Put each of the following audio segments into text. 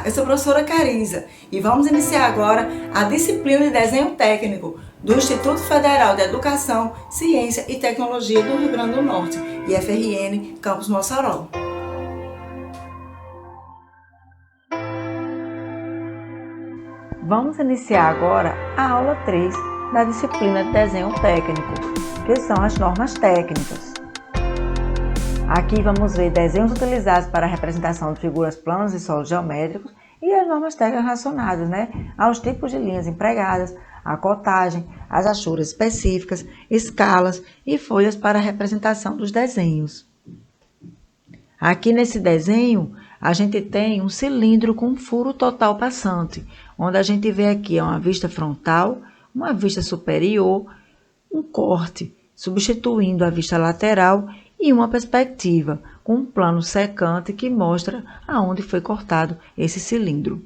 Olá, eu sou a professora Carisa e vamos iniciar agora a disciplina de desenho técnico do Instituto Federal de Educação, Ciência e Tecnologia do Rio Grande do Norte, IFRN, Campus Mossoró. Vamos iniciar agora a aula 3 da disciplina de desenho técnico, que são as normas técnicas. Aqui vamos ver desenhos utilizados para a representação de figuras planas e solos geométricos e as normas técnicas relacionadas, aos tipos de linhas empregadas, a cotagem, as achuras específicas, escalas e folhas para a representação dos desenhos. Aqui nesse desenho, a gente tem um cilindro com furo total passante, onde a gente vê aqui uma vista frontal, uma vista superior, um corte, substituindo a vista lateral e uma perspectiva, com um plano secante que mostra aonde foi cortado esse cilindro.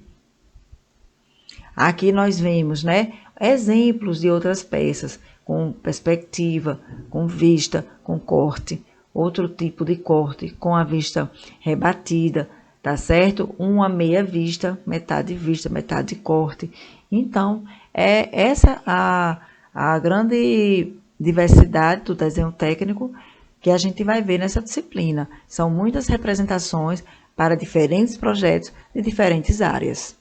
Aqui nós vemos, exemplos de outras peças, com perspectiva, com vista, com corte, outro tipo de corte, com a vista rebatida, tá certo? Uma meia vista, metade corte. Então, é essa a grande diversidade do desenho técnico que a gente vai ver nessa disciplina. São muitas representações para diferentes projetos de diferentes áreas.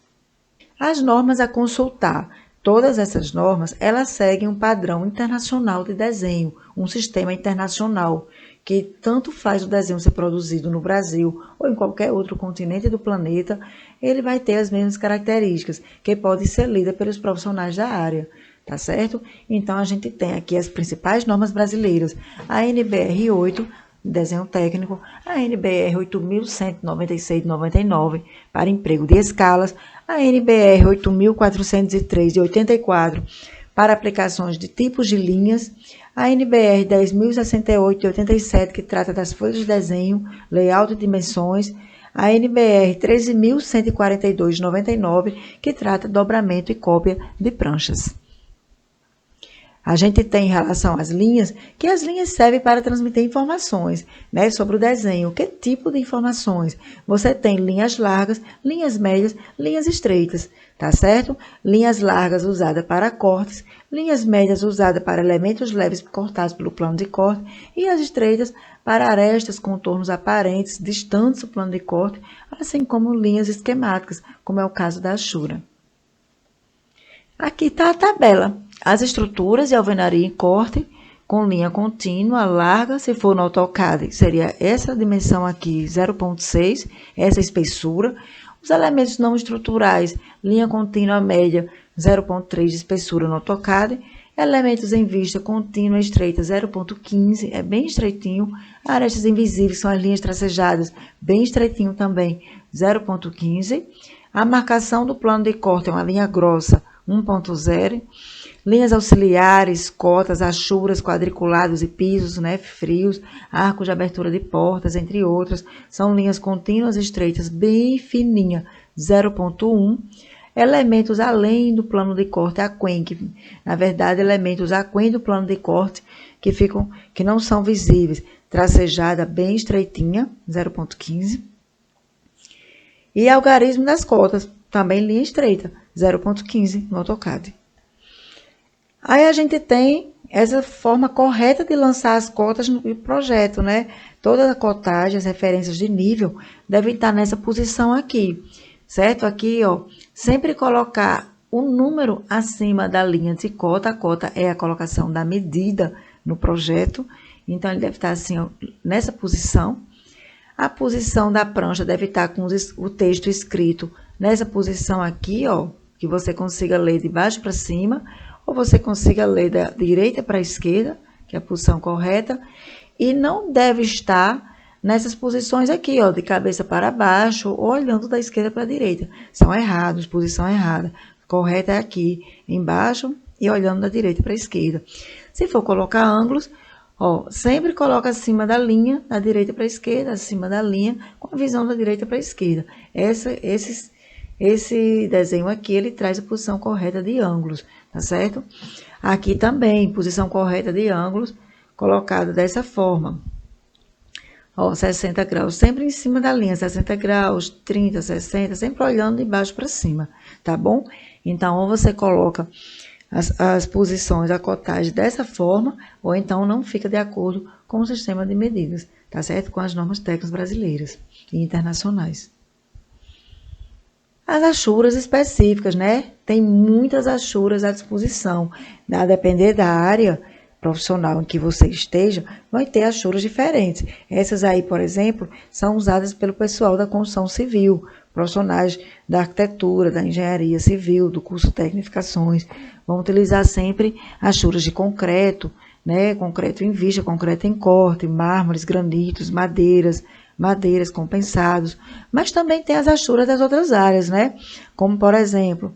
As normas a consultar. Todas essas normas, elas seguem um padrão internacional de desenho, um sistema internacional, que tanto faz o desenho ser produzido no Brasil ou em qualquer outro continente do planeta, ele vai ter as mesmas características, que pode ser lida pelos profissionais da área, tá certo? Então, a gente tem aqui as principais normas brasileiras, a NBR 8, desenho técnico, a NBR 8.196 de 99, para emprego de escalas, a NBR 8.403 de 84, para aplicações de tipos de linhas, a NBR 10.068 de 87, que trata das folhas de desenho, layout e dimensões, a NBR 13.142 de 99, que trata dobramento e cópia de pranchas. A gente tem em relação às linhas, que as linhas servem para transmitir informações, sobre o desenho. Que tipo de informações? Você tem linhas largas, linhas médias, linhas estreitas, tá certo? Linhas largas usadas para cortes, linhas médias usadas para elementos leves cortados pelo plano de corte e as estreitas para arestas, contornos aparentes, distantes do plano de corte, assim como linhas esquemáticas, como é o caso da achura. Aqui está a tabela. As estruturas de alvenaria em corte, com linha contínua, larga, se for no AutoCAD, seria essa dimensão aqui, 0,6, essa espessura. Os elementos não estruturais, linha contínua média, 0,3 de espessura no AutoCAD. Elementos em vista contínua estreita, 0,15, é bem estreitinho. Arestas invisíveis são as linhas tracejadas, bem estreitinho também, 0,15. A marcação do plano de corte é uma linha grossa, 1,0. Linhas auxiliares, cotas, achuras, quadriculados e pisos, frios, arcos de abertura de portas, entre outras, são linhas contínuas estreitas, bem fininha, 0,1. Elementos além do plano de corte aquém, que, na verdade, elementos aquém do plano de corte que não são visíveis, tracejada bem estreitinha, 0,15. E algarismo das cotas, também linha estreita, 0,15 no AutoCAD. Aí a gente tem essa forma correta de lançar as cotas no projeto, Toda a cotagem, as referências de nível devem estar nessa posição aqui, certo? Aqui, sempre colocar o número acima da linha de cota. A cota é a colocação da medida no projeto, então ele deve estar assim, nessa posição. A posição da prancha deve estar com o texto escrito nessa posição aqui, que você consiga ler de baixo para cima, ou você consiga ler da direita para a esquerda, que é a posição correta, e não deve estar nessas posições aqui, de cabeça para baixo, ou olhando da esquerda para a direita. São errados, posição errada. Correta é aqui, embaixo, e olhando da direita para a esquerda. Se for colocar ângulos, sempre coloca acima da linha, da direita para a esquerda, acima da linha, com a visão da direita para a esquerda. Esse desenho aqui, ele traz a posição correta de ângulos, tá certo? Aqui também, posição correta de ângulos, colocada dessa forma. Ó, 60 graus, sempre em cima da linha, 60 graus, 30, 60, sempre olhando de baixo para cima, tá bom? Então, ou você coloca as posições, a cotagem dessa forma, ou então não fica de acordo com o sistema de medidas, tá certo? Com as normas técnicas brasileiras e internacionais. As achuras específicas, né? Tem muitas achuras à disposição. A depender da área profissional em que você esteja, vai ter achuras diferentes. Essas aí, por exemplo, são usadas pelo pessoal da construção civil, profissionais da arquitetura, da engenharia civil, do curso de tecnificações. Vão utilizar sempre achuras de concreto, né? Concreto em viga, concreto em corte, mármores, granitos, madeiras compensados, mas também tem as achuras das outras áreas, né? Como, por exemplo,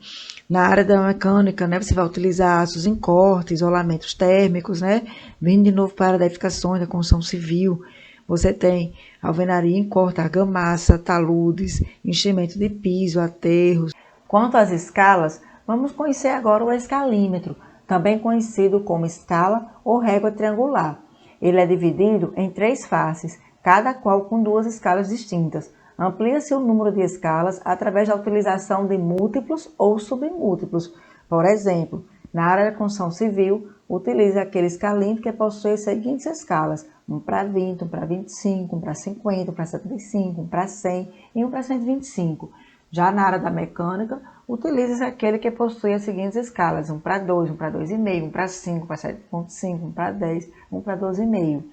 na área da mecânica, né? Você vai utilizar aços em corte, isolamentos térmicos, né? Vindo de novo para a área da edificações, da construção civil, você tem alvenaria em corte, argamassa, taludes, enchimento de piso, aterros. Quanto às escalas, vamos conhecer agora o escalímetro, também conhecido como escala ou régua triangular. Ele é dividido em 3 faces, cada qual com 2 escalas distintas. Amplia-se o número de escalas através da utilização de múltiplos ou submúltiplos. Por exemplo, na área da construção civil, utiliza aquele escalímetro que possui as seguintes escalas: 1 para 20, 1 para 25, 1 para 50, 1 para 75, 1 para 100 e 1 para 125. Já na área da mecânica, utiliza-se aquele que possui as seguintes escalas: 1 para 2, 1 para 2,5, 1 para 5, 1 para 7,5, 1 para 10, 1 para 12,5.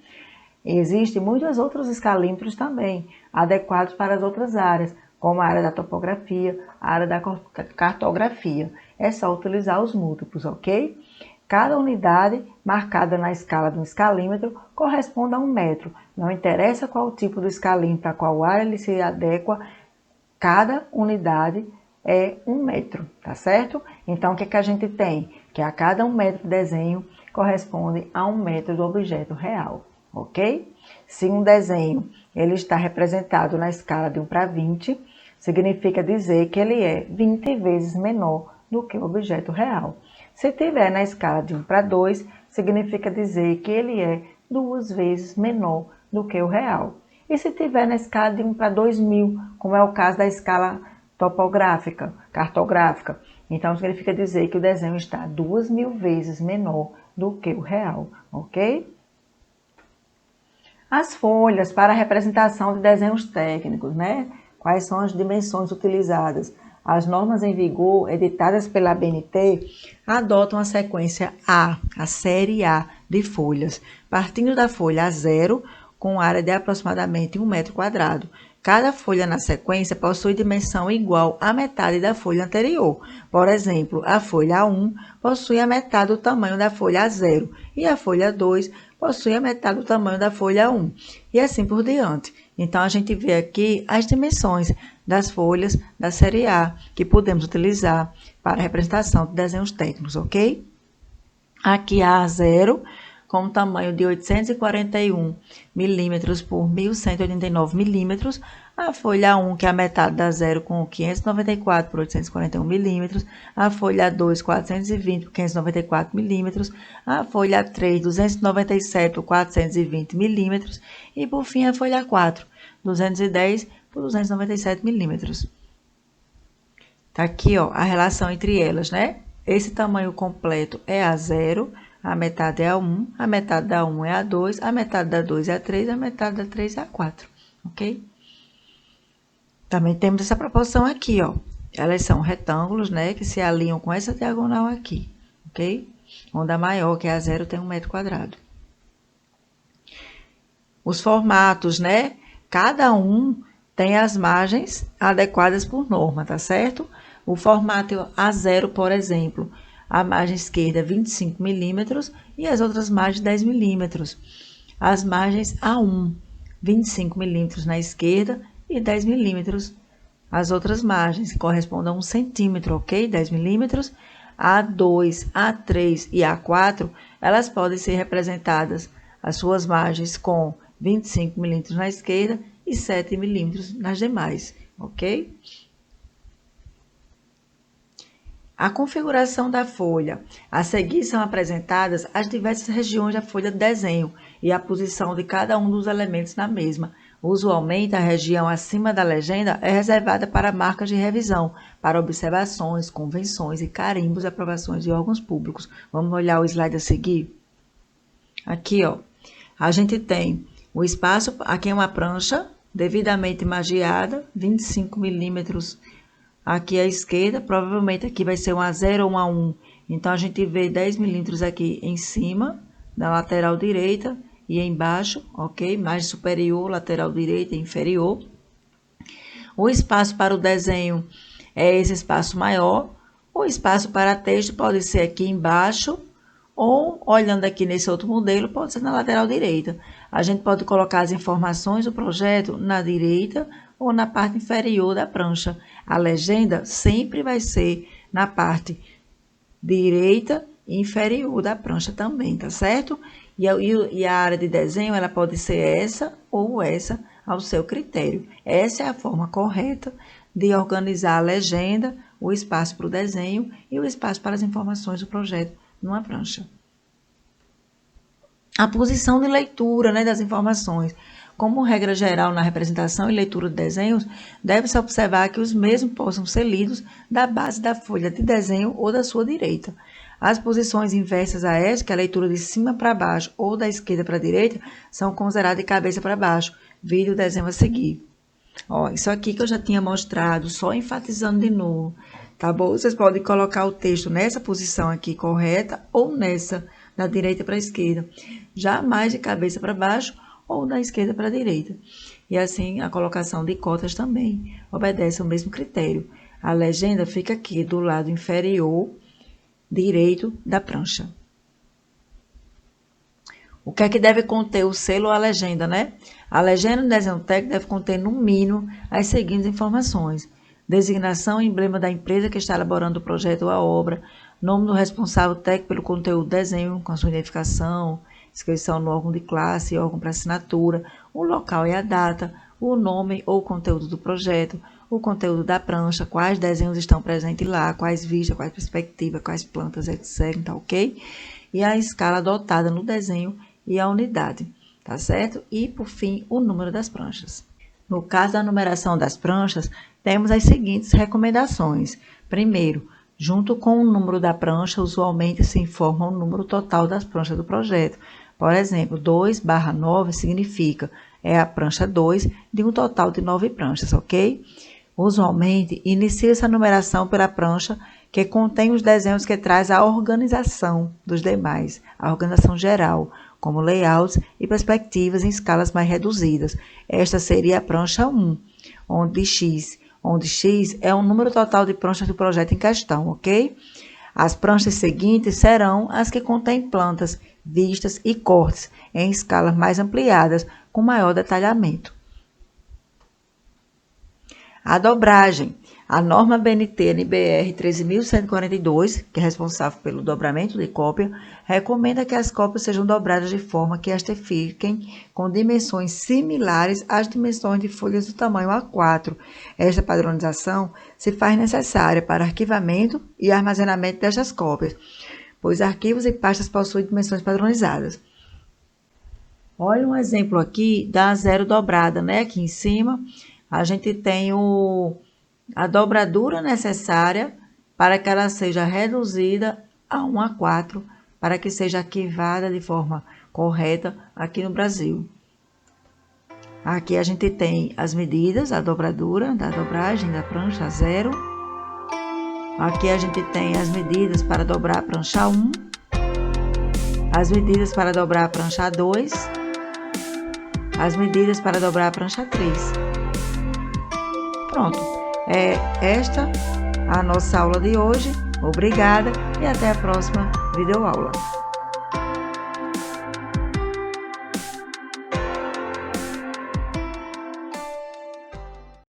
Existem muitos outros escalímetros também, adequados para as outras áreas, como a área da topografia, a área da cartografia. É só utilizar os múltiplos, ok? Cada unidade marcada na escala de um escalímetro corresponde a 1 metro. Não interessa qual tipo de escalímetro, a qual área ele se adequa, cada unidade é 1 metro, tá certo? Então, o que é que a gente tem? Que a cada 1 metro de desenho corresponde a 1 metro do objeto real. Ok? Se um desenho ele está representado na escala de 1 para 20, significa dizer que ele é 20 vezes menor do que o objeto real. Se tiver na escala de 1 para 2, significa dizer que ele é 2 vezes menor do que o real. E se tiver na escala de 1 para 2000, como é o caso da escala topográfica, cartográfica, então significa dizer que o desenho está 2.000 vezes menor do que o real, ok? As folhas para a representação de desenhos técnicos, né? Quais são as dimensões utilizadas? As normas em vigor, editadas pela ABNT, adotam a sequência A, a série A de folhas, partindo da folha A0, com área de aproximadamente 1 metro quadrado. Cada folha na sequência possui dimensão igual à metade da folha anterior. Por exemplo, a folha A1 possui a metade do tamanho da folha A0 e a folha 2 possui a metade do tamanho da folha 1 e assim por diante. Então, a gente vê aqui as dimensões das folhas da série A que podemos utilizar para a representação de desenhos técnicos, ok? Aqui a A0 com um tamanho de 841 milímetros por 1.189 milímetros, a folha 1, que é a metade da 0, com 594 por 841 milímetros, a folha 2, 420 por 594 milímetros, a folha 3, 297 por 420 milímetros, e por fim a folha 4, 210 por 297 milímetros. Tá aqui, ó, a relação entre elas, né? Esse tamanho completo é A0, a metade é A1, a metade da 1 é A2, a metade da 2 é A3, a metade da 3 é A4, ok? Também temos essa proporção aqui, ó. Elas são retângulos, né, que se alinham com essa diagonal aqui, ok? Onde a maior, que é A0, tem 1 metro quadrado. Os formatos, né? Cada um tem as margens adequadas por norma, tá certo? O formato A0, por exemplo, a margem esquerda 25 milímetros e as outras margens 10 milímetros. As margens A1, 25 milímetros na esquerda e 10 milímetros. As outras margens correspondem a 1 centímetro, ok? 10 milímetros. A2, A3 e A4, elas podem ser representadas, as suas margens, com 25 milímetros na esquerda e 7 milímetros nas demais, ok? A configuração da folha. A seguir são apresentadas as diversas regiões da folha de desenho e a posição de cada um dos elementos na mesma. Usualmente, a região acima da legenda é reservada para marcas de revisão, para observações, convenções e carimbos e aprovações de órgãos públicos. Vamos olhar o slide a seguir? Aqui, ó, a gente tem o espaço, aqui é uma prancha devidamente margeada, 25 milímetros aqui à esquerda, provavelmente aqui vai ser um A0 ou um A1. Então, a gente vê 10 milímetros aqui em cima, da lateral direita e embaixo, ok? Mais superior, lateral direita e inferior. O espaço para o desenho é esse espaço maior. O espaço para texto pode ser aqui embaixo, ou, olhando aqui nesse outro modelo, pode ser na lateral direita. A gente pode colocar as informações do projeto na direita ou na parte inferior da prancha. A legenda sempre vai ser na parte direita e inferior da prancha também, tá certo? E a área de desenho, ela pode ser essa ou essa, ao seu critério. Essa é a forma correta de organizar a legenda, o espaço para o desenho e o espaço para as informações do projeto numa prancha. A posição de leitura, né, das informações. Como regra geral na representação e leitura de desenhos, deve-se observar que os mesmos possam ser lidos da base da folha de desenho ou da sua direita. As posições inversas a essa, que é a leitura de cima para baixo ou da esquerda para a direita, são consideradas de cabeça para baixo. Vide o desenho a seguir. Ó, isso aqui que eu já tinha mostrado, só enfatizando de novo, tá bom? Vocês podem colocar o texto nessa posição aqui correta ou nessa, da direita para a esquerda. Jamais de cabeça para baixo ou da esquerda para a direita. E assim, a colocação de cotas também obedece ao mesmo critério. A legenda fica aqui do lado inferior direito da prancha. O que é que deve conter o selo ou a legenda, né? A legenda do desenho técnico deve conter, no mínimo, as seguintes informações: designação e emblema da empresa que está elaborando o projeto ou a obra, nome do responsável técnico pelo conteúdo do desenho, com a sua identificação, inscrição no órgão de classe, órgão para assinatura, o local e a data, o nome ou conteúdo do projeto, o conteúdo da prancha, quais desenhos estão presentes lá, quais vistas, quais perspectivas, quais plantas, etc, tá ok? E a escala adotada no desenho e a unidade, tá certo? E, por fim, o número das pranchas. No caso da numeração das pranchas, temos as seguintes recomendações. Primeiro, junto com o número da prancha, usualmente se informa o número total das pranchas do projeto. Por exemplo, 2/9 significa é a prancha 2 de um total de 9 pranchas, ok? Usualmente, inicia-se a numeração pela prancha que contém os desenhos que traz a organização dos demais, a organização geral, como layouts e perspectivas em escalas mais reduzidas. Esta seria a prancha 1, onde X é o número total de pranchas do projeto em questão, ok? As pranchas seguintes serão as que contêm plantas, vistas e cortes em escalas mais ampliadas, com maior detalhamento. A dobragem. A norma BNT-NBR 13.142, que é responsável pelo dobramento de cópia, recomenda que as cópias sejam dobradas de forma que estas fiquem com dimensões similares às dimensões de folhas do tamanho A4. Esta padronização se faz necessária para arquivamento e armazenamento destas cópias, pois arquivos e pastas possuem dimensões padronizadas. Olha um exemplo aqui da A0 dobrada, né? Aqui em cima, a gente tem a dobradura necessária para que ela seja reduzida a 1/4, para que seja arquivada de forma correta aqui no Brasil. Aqui a gente tem as medidas, a dobradura da dobragem da prancha 0. Aqui a gente tem as medidas para dobrar a prancha 1, as medidas para dobrar a prancha 2, as medidas para dobrar a prancha 3. Pronto, é esta a nossa aula de hoje. Obrigada e até a próxima videoaula.